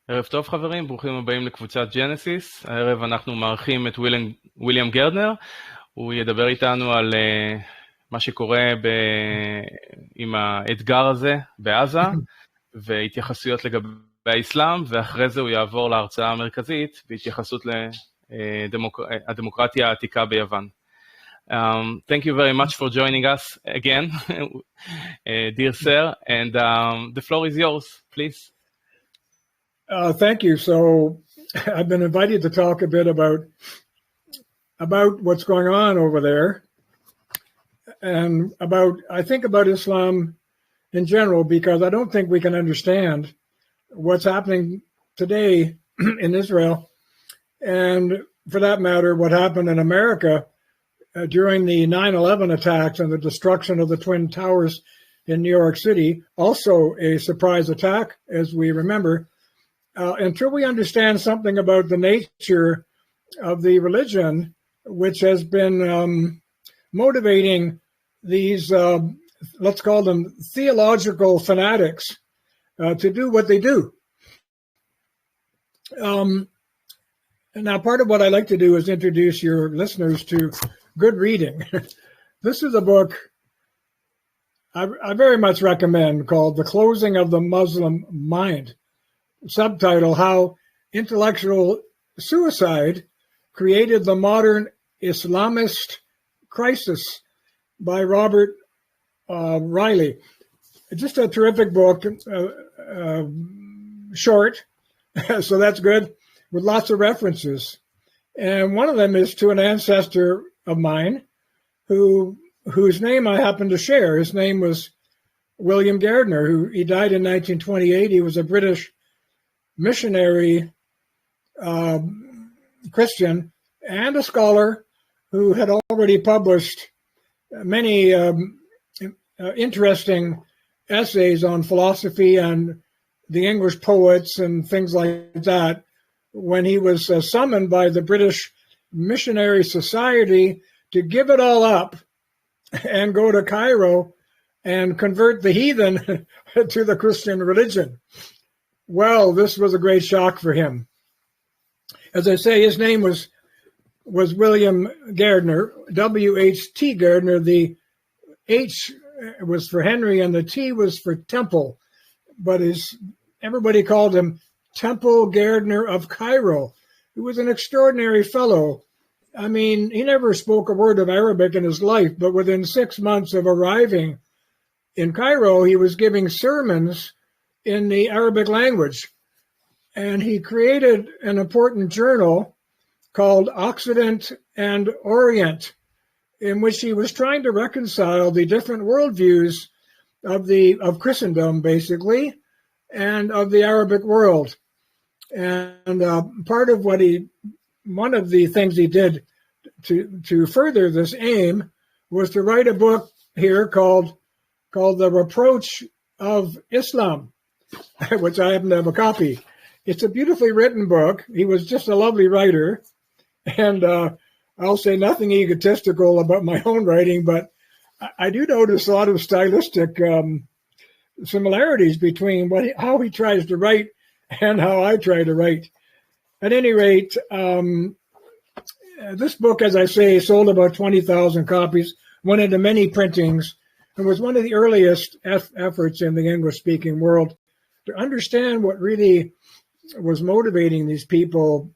ערב טוב חברים, ברוכים הבאים לקבוצת ג'נסיס. הערב אנחנו מארחים את ויליאם גרדנר. הוא ידבר איתנו על מה שקורה עם האתגר הזה בעזה, והתייחסויות לגבי האסלאם, ואחרי זה הוא יעבור להרצאה המרכזית בהתייחסות לדמוקרטיה העתיקה ביוון. Thank you very much for joining us again, dear sir, and the floor is yours, please. Thank you. So I've been invited to talk a bit about what's going on over there and I think about Islam in general, because I don't think we can understand what's happening today in Israel, and for that matter, what happened in America during the 9/11 attacks and the destruction of the Twin Towers in New York City, also a surprise attack, as we remember. Until we understand something about the nature of the religion, which has been motivating these, let's call them theological fanatics, to do what they do. Now, part of what I like to do is introduce your listeners to good reading. This is a book I very much recommend, called The Closing of the Muslim Mind. Subtitle, How Intellectual Suicide Created the Modern Islamist Crisis, by Robert Reilly. Just a terrific book, short, so that's good, with lots of references. And one of them is to an ancestor of mine whose name I happen to share. His name was William Gairdner, he died in 1928. He was a British missionary, Christian, and a scholar who had already published many interesting essays on philosophy and the English poets and things like that, when he was summoned by the British Missionary Society to give it all up and go to Cairo and convert the heathen to the Christian religion. Well, this was a great shock for him. As I say, his name was William Gairdner, W-H-T Gairdner. The H was for Henry and the T was for Temple, but everybody called him Temple Gairdner of Cairo. He was an extraordinary fellow. I mean, he never spoke a word of Arabic in his life, but within 6 months of arriving in Cairo, he was giving sermons in the Arabic language. And he created an important journal called Occident and Orient, in which he was trying to reconcile the different worldviews of Christendom, basically, and of the Arabic world. And one of the things he did to further this aim was to write a book here called The Reproach of Islam, which I happen to have a copy. It's a beautifully written book. He was just a lovely writer. And I'll say nothing egotistical about my own writing, but I do notice a lot of stylistic similarities between how he tries to write and how I try to write. At any rate, this book, as I say, sold about 20,000 copies, went into many printings, and was one of the earliest efforts in the English-speaking world to understand what really was motivating these people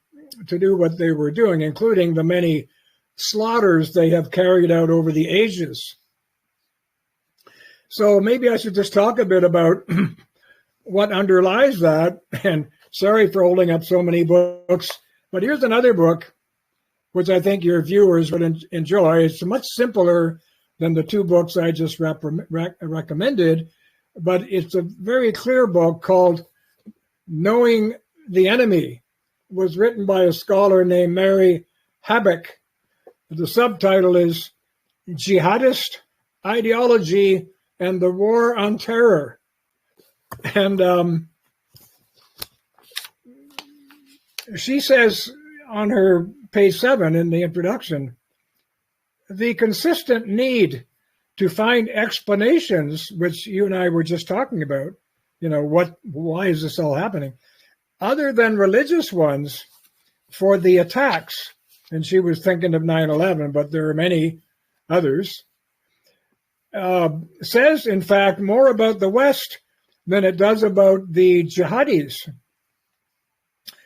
to do what they were doing, including the many slaughters they have carried out over the ages. So maybe I should just talk a bit about what underlies that. And sorry for holding up so many books, but here's another book which I think your viewers would enjoy. It's much simpler than the two books I just recommended, but it's a very clear book called Knowing the Enemy. It was written by a scholar named Mary Habak. The subtitle is Jihadist Ideology and the War on Terror. And she says on her page 7 in the introduction, the consistent need to find explanations, which you and I were just talking about, why is this all happening, other than religious ones, for the attacks, and she was thinking of 9/11, but there are many others, says, in fact, more about the West than it does about the jihadis.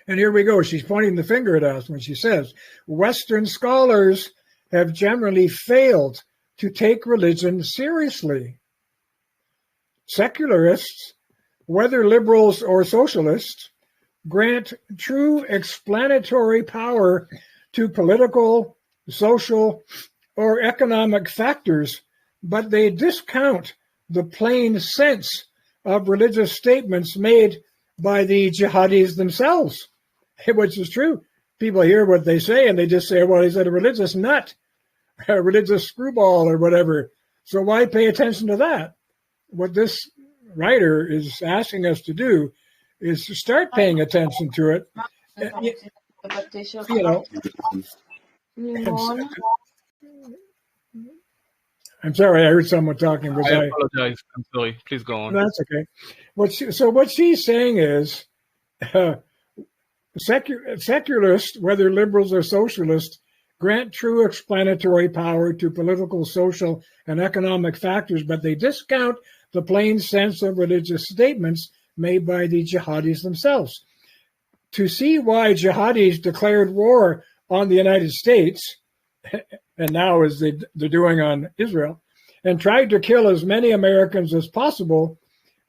And here we go. She's pointing the finger at us when she says, Western scholars have generally failed to take religion seriously. Secularists, whether liberals or socialists, grant true explanatory power to political, social, or economic factors, but they discount the plain sense of religious statements made by the jihadis themselves, which is true. People hear what they say and they just say, well, he's a religious nut, a religious screwball or whatever. So why pay attention to that? What this writer is asking us to do is to start paying attention to it. You know, I'm sorry, I heard someone talking. I apologize. I'm sorry. Please go on. That's okay. What she's saying is secularists, whether liberals or socialists, grant true explanatory power to political, social, and economic factors, but they discount the plain sense of religious statements made by the jihadis themselves. To see why jihadis declared war on the United States, and now as they're doing on Israel, and tried to kill as many Americans as possible,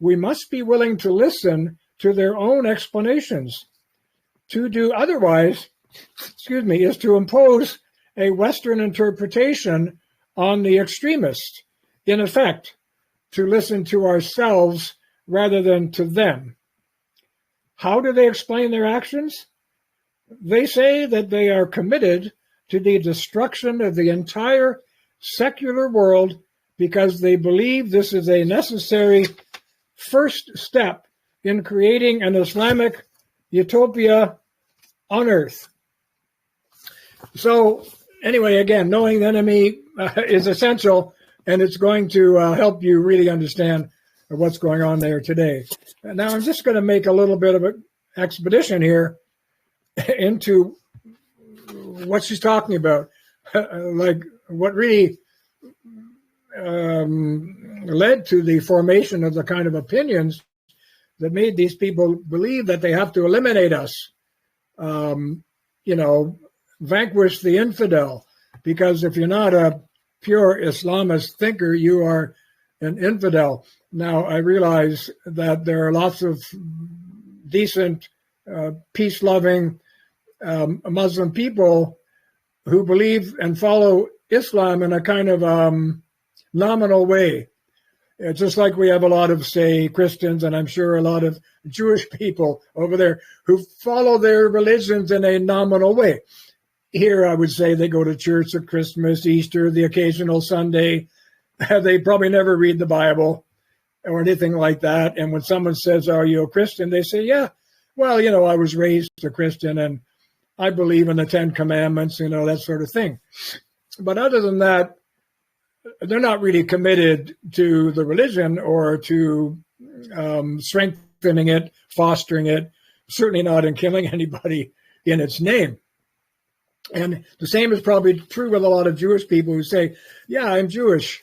we must be willing to listen to their own explanations. To do otherwise, is to impose a Western interpretation on the extremists. In effect, to listen to ourselves rather than to them. How do they explain their actions? They say that they are committed to the destruction of the entire secular world because they believe this is a necessary first step in creating an Islamic utopia on earth. So anyway, again, knowing the enemy is essential, and it's going to help you really understand what's going on there today. Now, I'm just going to make a little bit of an expedition here into what she's talking about, like what really led to the formation of the kind of opinions that made these people believe that they have to eliminate us, vanquish the infidel, because if you're not a pure Islamist thinker, you are an infidel. Now, I realize that there are lots of decent, peace-loving Muslim people who believe and follow Islam in a kind of nominal way. It's just like we have a lot of, say, Christians, and I'm sure a lot of Jewish people over there who follow their religions in a nominal way. Here, I would say they go to church at Christmas, Easter, the occasional Sunday. They probably never read the Bible or anything like that. And when someone says, are you a Christian? They say, yeah, well, I was raised a Christian and I believe in the 10 Commandments, that sort of thing. But other than that, they're not really committed to the religion or to strengthening it, fostering it, certainly not in killing anybody in its name. And the same is probably true with a lot of Jewish people who say, yeah, I'm Jewish,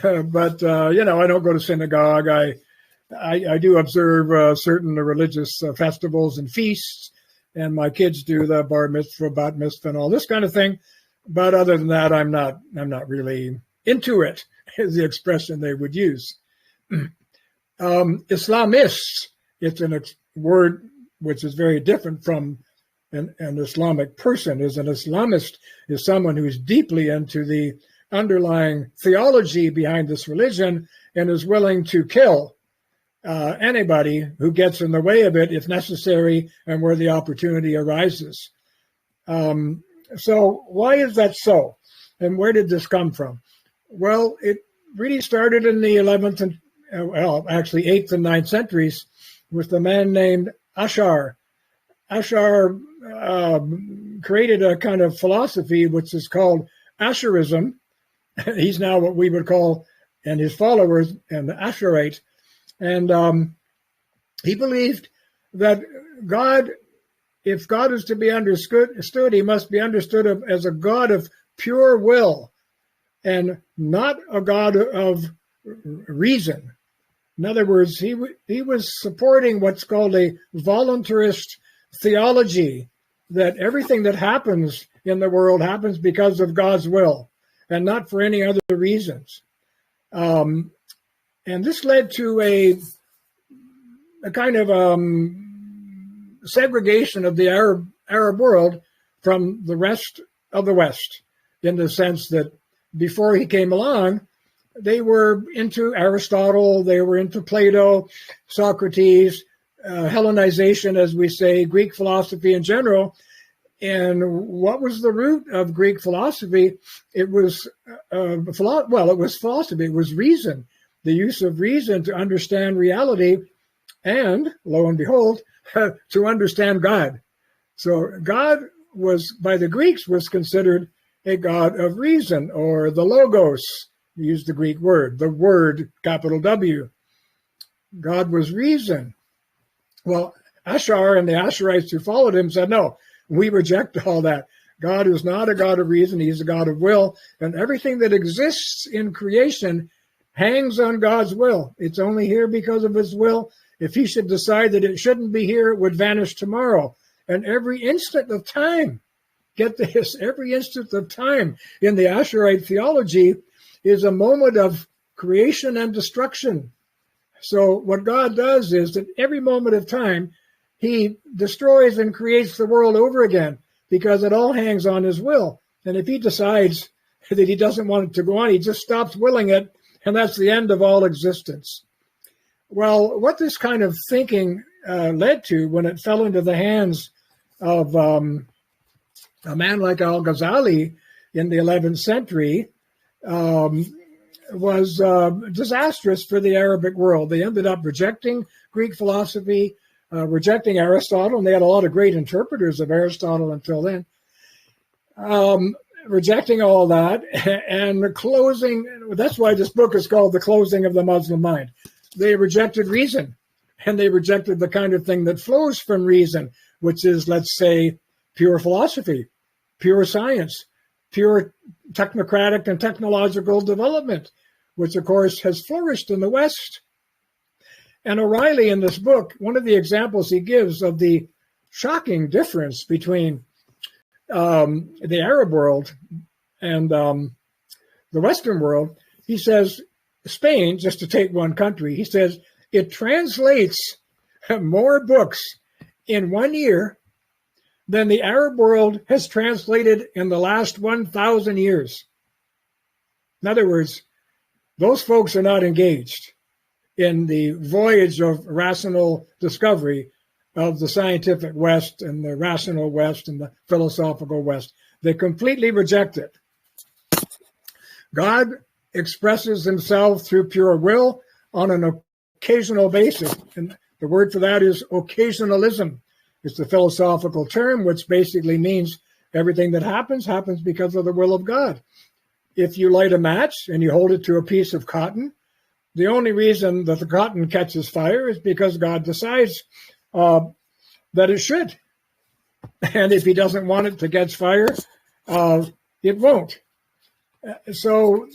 but, I don't go to synagogue. I do observe certain religious festivals and feasts, and my kids do the bar mitzvah, bat mitzvah, and all this kind of thing. But other than that, I'm not really into it, is the expression they would use. Islamists, it's a word which is very different from an Islamic person. Is an Islamist is someone who's deeply into the underlying theology behind this religion and is willing to kill anybody who gets in the way of it if necessary and where the opportunity arises. So why is that so? And where did this come from? Well, it really started in the 11th and, 8th and 9th centuries with a man named Ashar. Ashar created a kind of philosophy which is called Asharism. He's now what we would call, and his followers, an Asharite. And he believed that God, if God is to be understood, he must be understood as a God of pure will and not a God of reason. In other words, he was supporting what's called a voluntarist theology, that everything that happens in the world happens because of God's will and not for any other reasons. And this led to a kind of segregation of the Arab world from the rest of the West, in the sense that before he came along, they were into Aristotle, they were into Plato, Socrates, Hellenization, as we say, Greek philosophy in general. And what was the root of Greek philosophy? It was, it was philosophy. It was reason, the use of reason to understand reality, and lo and behold, to understand God. So God was, by the Greeks, was considered a God of reason, or the logos. We use the Greek word, the word, capital W. God was reason. Well, Ashar and the Asherites who followed him said, no, we reject all that. God is not a God of reason. He's a God of will. And everything that exists in creation hangs on God's will. It's only here because of his will. If he should decide that it shouldn't be here, it would vanish tomorrow. And every instant of time, get this, every instant of time in the Asherite theology is a moment of creation and destruction. So what God does is that every moment of time, he destroys and creates the world over again, because it all hangs on his will. And if he decides that he doesn't want it to go on, he just stops willing it, and that's the end of all existence. Well, what this kind of thinking led to, when it fell into the hands of a man like Al-Ghazali in the 11th century, was disastrous for the Arabic world. They ended up rejecting Greek philosophy, rejecting Aristotle, and they had a lot of great interpreters of Aristotle until then, rejecting all that, and closing. That's why this book is called The Closing of the Muslim Mind. They rejected reason, and they rejected the kind of thing that flows from reason, which is, let's say, pure philosophy, pure science, pure technocratic and technological development, which, of course, has flourished in the West. And O'Reilly, in this book, one of the examples he gives of the shocking difference between the Arab world and the Western world, he says, Spain, just to take one country, he says, it translates more books in 1 year than the Arab world has translated in the last 1,000 years. In other words, those folks are not engaged in the voyage of rational discovery of the scientific West and the rational West and the philosophical West. They completely reject it. God expresses himself through pure will on an occasional basis. And the word for that is occasionalism. It's a philosophical term, which basically means everything that happens because of the will of God. If you light a match and you hold it to a piece of cotton, the only reason that the cotton catches fire is because God decides that it should. And if he doesn't want it to catch fire, it won't. So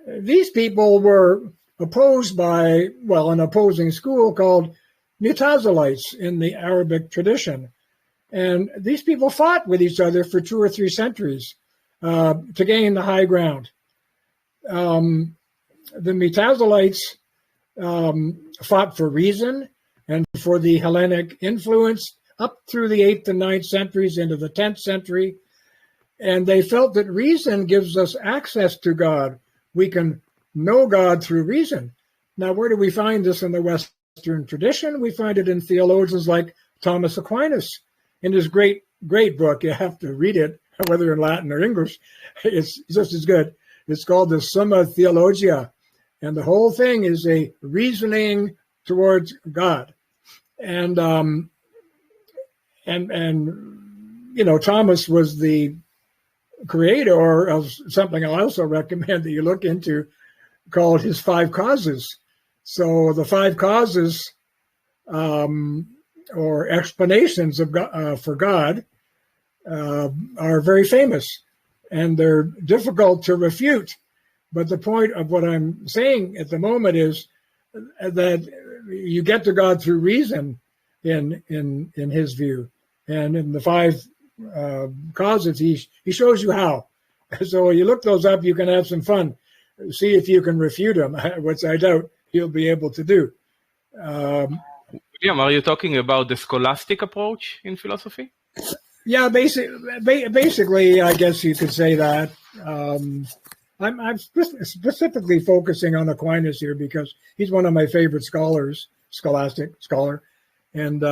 these people were opposed by, an opposing school called Mutazilites in the Arabic tradition. And these people fought with each other for 2 or 3 centuries to gain the high ground. The Mutazilites fought for reason and for the Hellenic influence up through the 8th and 9th centuries into the 10th century. And they felt that reason gives us access to God. We can know God through reason. Now, where do we find this in the Western tradition? We find it in theologians like Thomas Aquinas. In his great book, you have to read it, whether in Latin or English, it's just as good. It's called the Summa Theologia. And the whole thing is a reasoning towards God. And Thomas was the creator of something I also recommend that you look into called his 5 causes. So the 5 causes or explanations of God, for God are very famous, and they're difficult to refute. But the point of what I'm saying at the moment is that you get to God through reason in his view, and in the five causes, he shows you how. So you look those up, you can have some fun, see if you can refute them, which I doubt he'll be able to do. William, are you talking about the scholastic approach in philosophy? Yeah, basically, I guess you could say that. I'm specifically focusing on Aquinas here because he's one of my favorite scholars, scholastic scholar, and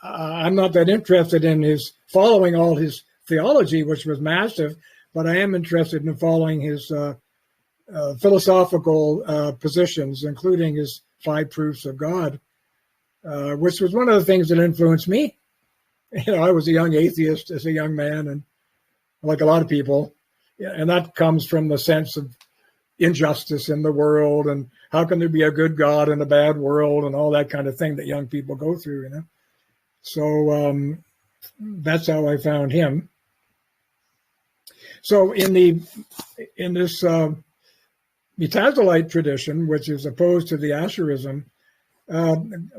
I'm not that interested in his following all his theology, which was massive, but I am interested in following his philosophical positions, including his 5 proofs of God, which was one of the things that influenced me. You know, I was a young atheist as a young man, and like a lot of people, and that comes from the sense of injustice in the world, and how can there be a good God and a bad world, and all that kind of thing that young people go through, you know. So that's how I found him. So in this Mutazilite tradition, which is opposed to the Asherism, and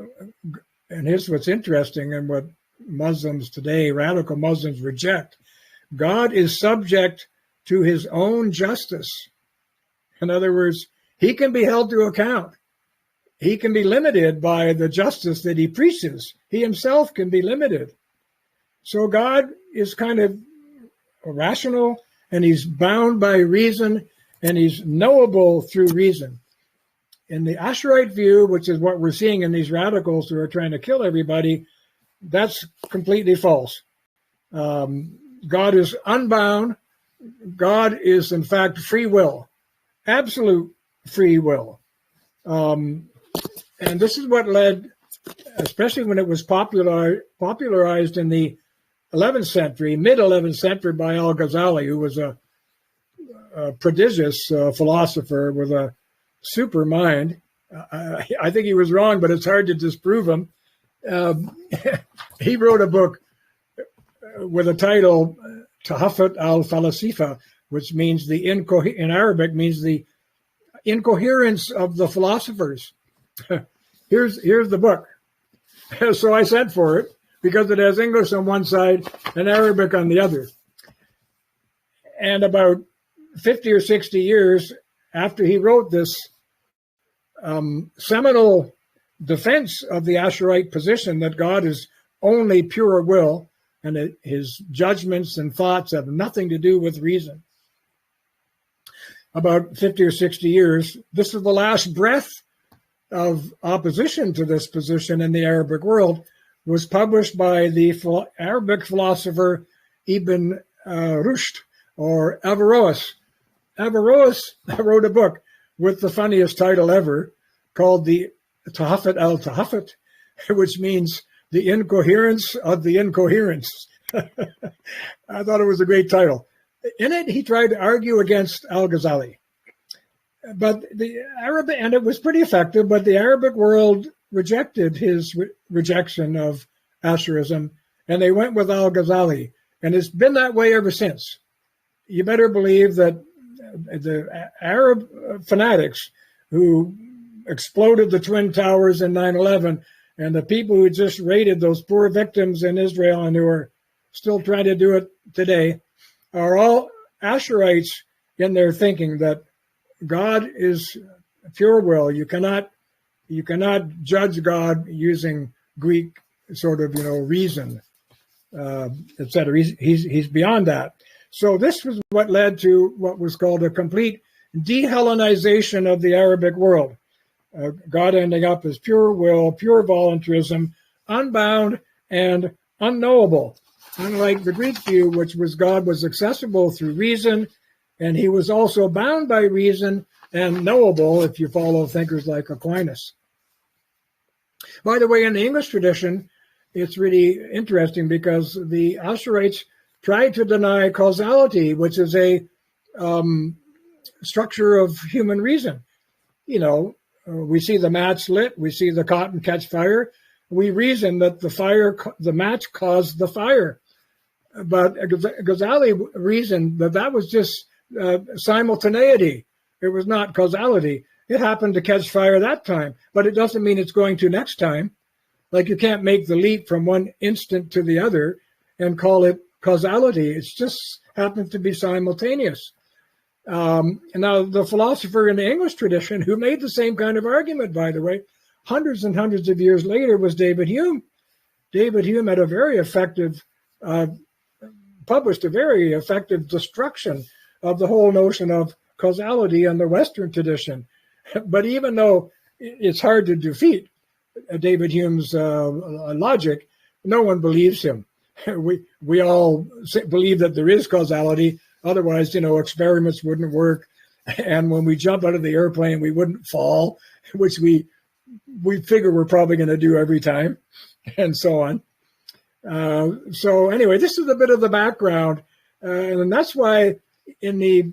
here's what's interesting and what Muslims today, radical Muslims, reject. God is subject to his own justice. In other words, he can be held to account. He can be limited by the justice that he preaches. He himself can be limited. So God is kind of rational, and he's bound by reason, and he's knowable through reason. In the Asherite view, which is what we're seeing in these radicals who are trying to kill everybody, that's completely false. God is unbound. God is, in fact, free will, absolute free will. And this is what led, especially when it was popularized in the 11th century, mid-11th century, by Al-Ghazali, who was a prodigious philosopher with a super mind. I think he was wrong, but it's hard to disprove him. He wrote a book with a title, Tahafut al-Falasifa, which means in Arabic means the incoherence of the philosophers. Here's the book. So I sent for it because it has English on one side and Arabic on the other. And about 50 or 60 years after he wrote this seminal defense of the Asherite position that God is only pure will and that his judgments and thoughts have nothing to do with reason. About 50 or 60 years, this is the last breath of opposition to this position in the Arabic world, was published by the Arabic philosopher Ibn Rushd, or Averroes. Averroes wrote a book with the funniest title ever called the Tahafut al-Tahafut, which means the incoherence of the incoherence. I thought it was a great title. In it, he tried to argue against Al-Ghazali. But the Arabic, and it was pretty effective, but the Arabic world rejected his rejection of Asherism, and they went with Al-Ghazali. And it's been that way ever since. You better believe that the Arab fanatics who exploded the Twin Towers in 9/11, and the people who just raided those poor victims in Israel and who are still trying to do it today, are all Asherites in their thinking that God is pure will. You cannot judge God using Greek sort of reason, etc. He's beyond that. So this was what led to what was called a complete de-Hellenization of the Arabic world. God ending up as pure will, pure voluntarism, unbound and unknowable. Unlike the Greek view, which was God was accessible through reason, and he was also bound by reason and knowable if you follow thinkers like Aquinas. By the way, in the English tradition, it's really interesting because the Asherites tried to deny causality, which is a structure of human reason. We see the match lit, we see the cotton catch fire, we reason that the match caused the fire. But Ghazali reasoned that that was just simultaneity. It was not causality. It happened to catch fire that time, but it doesn't mean it's going to next time. Like, you can't make the leap from one instant to the other and call it causality. It's just happened to be simultaneous. Now, the philosopher in the English tradition who made the same kind of argument, by the way, hundreds and hundreds of years later, was David Hume. David Hume had a very effective, published a very effective destruction of the whole notion of causality in the Western tradition. But even though it's hard to defeat David Hume's logic, no one believes him. We all believe that there is causality. Otherwise, experiments wouldn't work. And when we jump out of the airplane, we wouldn't fall, which we figure we're probably going to do every time, and so on. So anyway, this is a bit of the background. And that's why in the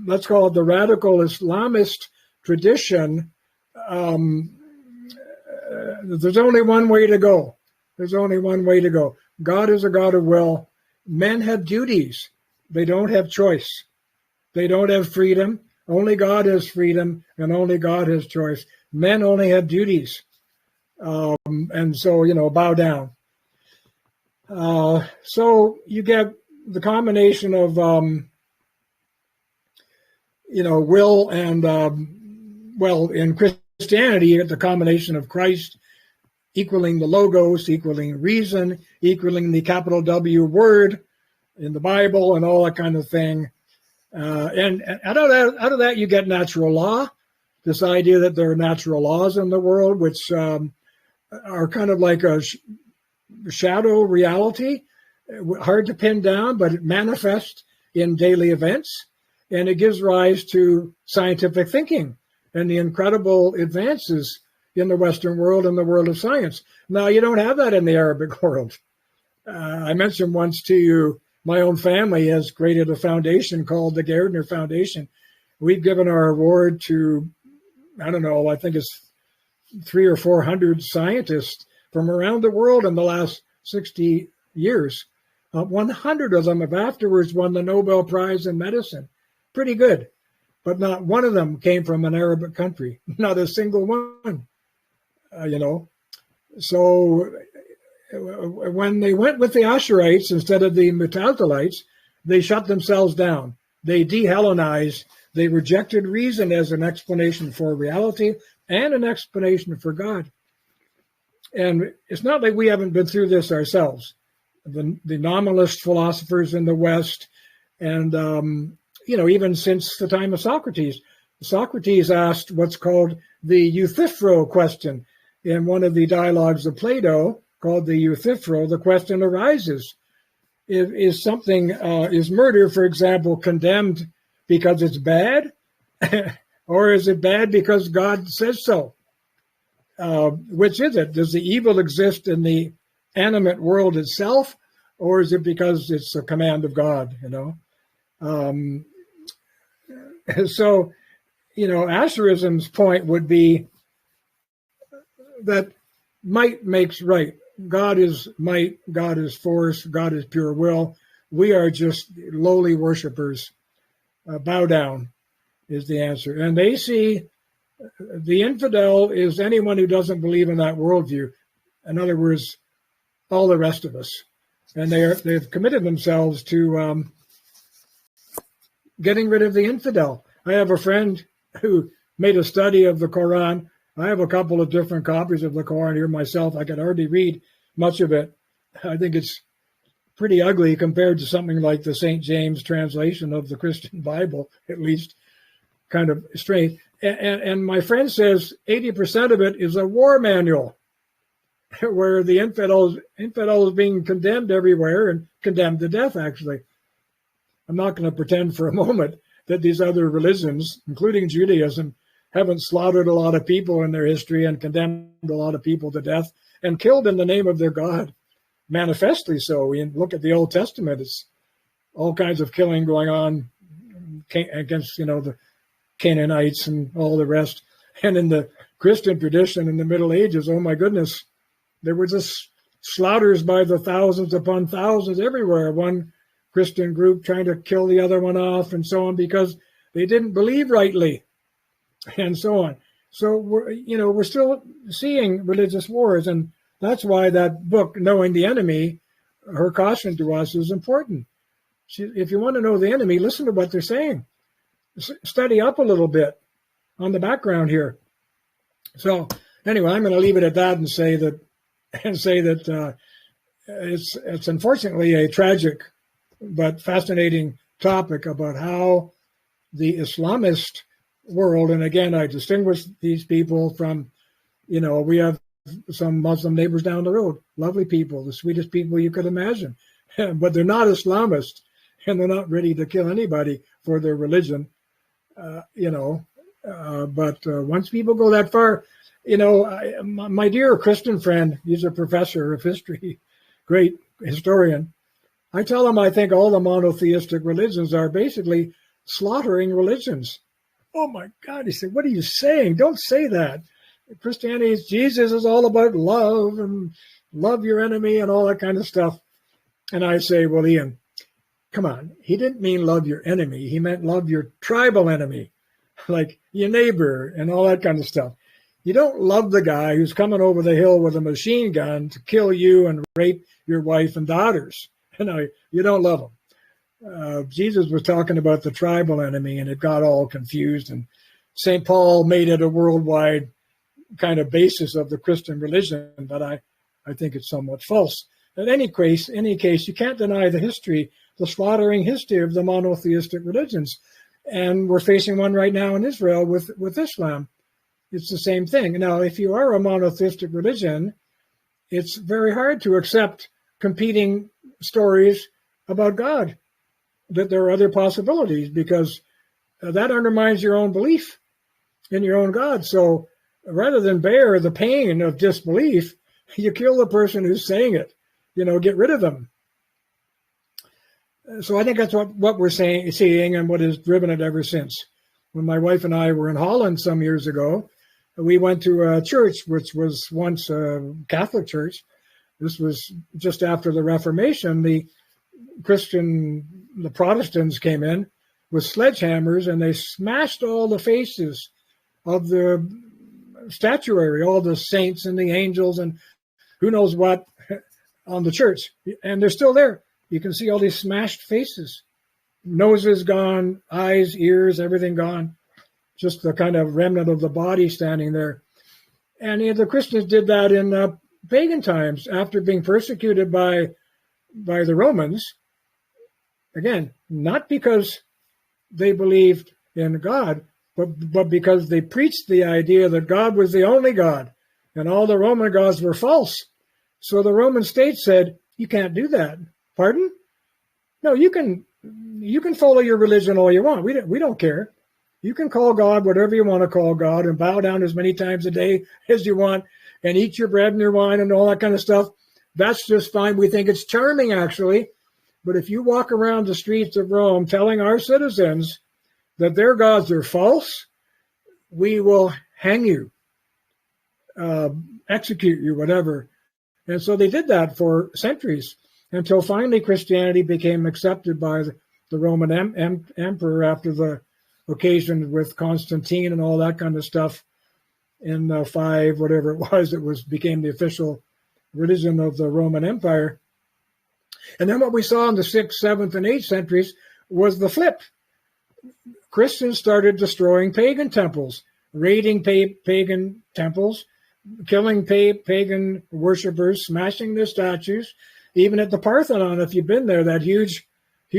let's call it the radical Islamist tradition, there's only one way to go. There's only one way to go. God is a God of will. Men have duties. They don't have choice. They don't have freedom. Only God has freedom, and only God has choice. Men only have duties. And so, bow down. So you get the combination of, will and, in Christianity, you get the combination of Christ equaling the logos, equaling reason, equaling the capital W word in the Bible, and all that kind of thing. And out of that, you get natural law, this idea that there are natural laws in the world, which are kind of like a shadow reality, hard to pin down, but it manifests in daily events, and it gives rise to scientific thinking and the incredible advances in the Western world and the world of science. Now, you don't have that in the Arabic world. I mentioned once to you, my own family has created a foundation called the Gairdner Foundation. We've given our award to, I think it's 300 or 400 scientists from around the world in the last 60 years. 100 of them have afterwards won the Nobel Prize in medicine. Pretty good. But not one of them came from an Arabic country. Not a single one. So when they went with the Asherites instead of the Mutazilites, they shut themselves down. They de-Hellenized. They rejected reason as an explanation for reality and an explanation for God. And it's not like we haven't been through this ourselves. The nominalist philosophers in the West, and even since the time of Socrates. Socrates asked what's called the Euthyphro question. In one of the dialogues of Plato, called the Euthyphro, the question arises: is murder, for example, condemned because it's bad, or is it bad because God says so? Which is it? Does the evil exist in the animate world itself, or is it because it's a command of God? So, Asherism's point would be that might makes right. God is might, God is force, God is pure will. We are just lowly worshipers. Bow down is the answer. And they see the infidel is anyone who doesn't believe in that worldview. In other words, all the rest of us. And they've committed themselves to getting rid of the infidel. I have a friend who made a study of the Koran. I have a couple of different copies of the Koran here myself. I can hardly read much of it. I think it's pretty ugly compared to something like the St. James translation of the Christian Bible, at least kind of strange. And my friend says 80% of it is a war manual where the infidel is being condemned everywhere and condemned to death, actually. I'm not going to pretend for a moment that these other religions, including Judaism, haven't slaughtered a lot of people in their history and condemned a lot of people to death and killed in the name of their God, manifestly so. We look at the Old Testament, it's all kinds of killing going on against, the Canaanites and all the rest. And in the Christian tradition in the Middle Ages, oh my goodness, there were just slaughters by the thousands upon thousands everywhere. One Christian group trying to kill the other one off and so on because they didn't believe rightly and so on. So we're still seeing religious wars, and that's why that book, Knowing the Enemy, her caution to us is important. If you want to know the enemy, listen to what they're saying. Study up a little bit on the background here. So anyway, I'm going to leave it at that and say that it's unfortunately a tragic but fascinating topic about how the Islamist world, and again, I distinguish these people from, we have some Muslim neighbors down the road, lovely people, the sweetest people you could imagine, but they're not Islamists, and they're not ready to kill anybody for their religion, but once people go that far, my dear Christian friend, he's a professor of history, great historian, I tell him I think all the monotheistic religions are basically slaughtering religions. Oh my God, he said, what are you saying? Don't say that. Christianity, Jesus is all about love and love your enemy and all that kind of stuff. And I say, well, Ian, come on. He didn't mean love your enemy. He meant love your tribal enemy, like your neighbor and all that kind of stuff. You don't love the guy who's coming over the hill with a machine gun to kill you and rape your wife and daughters. You don't love him. Jesus was talking about the tribal enemy, and it got all confused. And St. Paul made it a worldwide kind of basis of the Christian religion, but I think it's somewhat false. In any case, you can't deny the history, the slaughtering history of the monotheistic religions. And we're facing one right now in Israel with Islam. It's the same thing. Now, if you are a monotheistic religion, it's very hard to accept competing stories about God, that there are other possibilities, because that undermines your own belief in your own God. So rather than bear the pain of disbelief, you kill the person who's saying it, get rid of them. So I think that's what we're seeing and what has driven it ever since. When my wife and I were in Holland some years ago, we went to a church which was once a Catholic church. This was just after the Reformation. The Protestants came in with sledgehammers, and they smashed all the faces of the statuary, all the saints and the angels and who knows what on the church. And they're still there. You can see all these smashed faces, noses gone, eyes, ears, everything gone. Just the kind of remnant of the body standing there. And the Christians did that in pagan times after being persecuted by the Romans. Again, not because they believed in God, but because they preached the idea that God was the only God and all the Roman gods were false. So the Roman state said, you can't do that. Pardon? No, you can follow your religion all you want. We don't care. You can call God whatever you want to call God and bow down as many times a day as you want and eat your bread and your wine and all that kind of stuff. That's just fine. We think it's charming, actually. But if you walk around the streets of Rome telling our citizens that their gods are false, we will hang you, execute you, whatever. And so they did that for centuries until finally Christianity became accepted by the Roman emperor after the occasion with Constantine and all that kind of stuff in 5, whatever it was, became the official religion of the Roman Empire. And then what we saw in the 6th, 7th, and 8th centuries was the flip. Christians started destroying pagan temples, raiding pagan temples, killing pagan worshippers, smashing their statues. Even at the Parthenon, if you've been there, that huge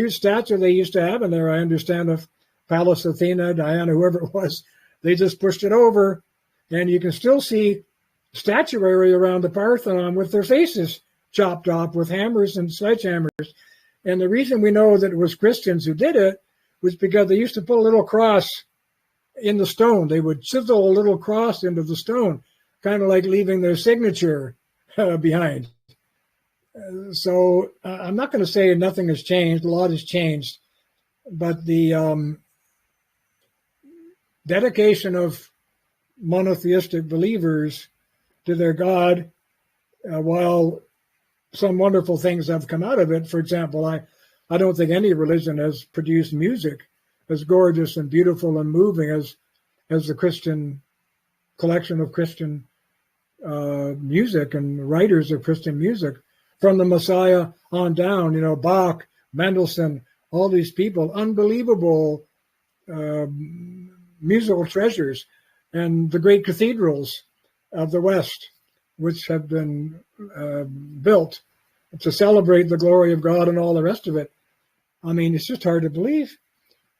statue they used to have in there, I understand, of Pallas Athena, Diana, whoever it was, they just pushed it over. And you can still see statuary around the Parthenon with their faces chopped off with hammers and sledgehammers. And the reason we know that it was Christians who did it was because they used to put a little cross in the stone. They would chisel a little cross into the stone, kind of like leaving their signature behind. So I'm not going to say nothing has changed. A lot has changed. But the dedication of monotheistic believers to their God, while some wonderful things have come out of it. For example, I don't think any religion has produced music as gorgeous and beautiful and moving as the Christian collection of Christian music and writers of Christian music, from the Messiah on down. Bach, Mendelssohn, all these people, unbelievable musical treasures, and the great cathedrals of the West, which have been built to celebrate the glory of God and all the rest of it. I mean, it's just hard to believe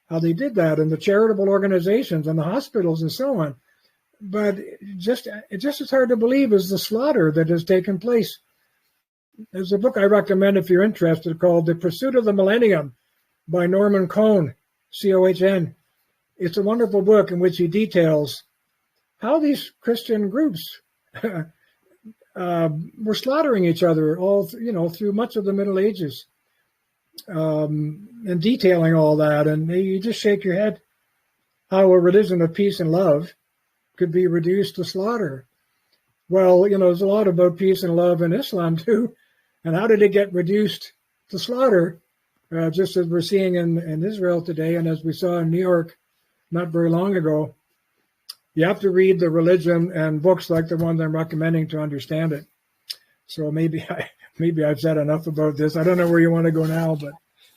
how they did that, and the charitable organizations and the hospitals and so on. But just as hard to believe is the slaughter that has taken place. There's a book I recommend if you're interested called The Pursuit of the Millennium by Norman Cohn, C-O-H-N. It's a wonderful book in which he details how these Christian groups were slaughtering each other all through much of the Middle Ages, and detailing all that. And you just shake your head how a religion of peace and love could be reduced to slaughter. Well, there's a lot about peace and love in Islam too. And how did it get reduced to slaughter? Just as we're seeing in Israel today, and as we saw in New York not very long ago. You have to read the religion and books like the one I'm recommending to understand it. So maybe I've said enough about this. I don't know where you want to go now, but.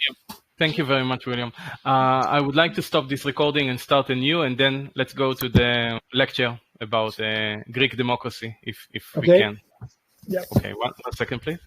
Yep. Thank you very much, William. I would like to stop this recording and start anew, and then let's go to the lecture about Greek democracy, if we can. Yep. Okay, one second, please.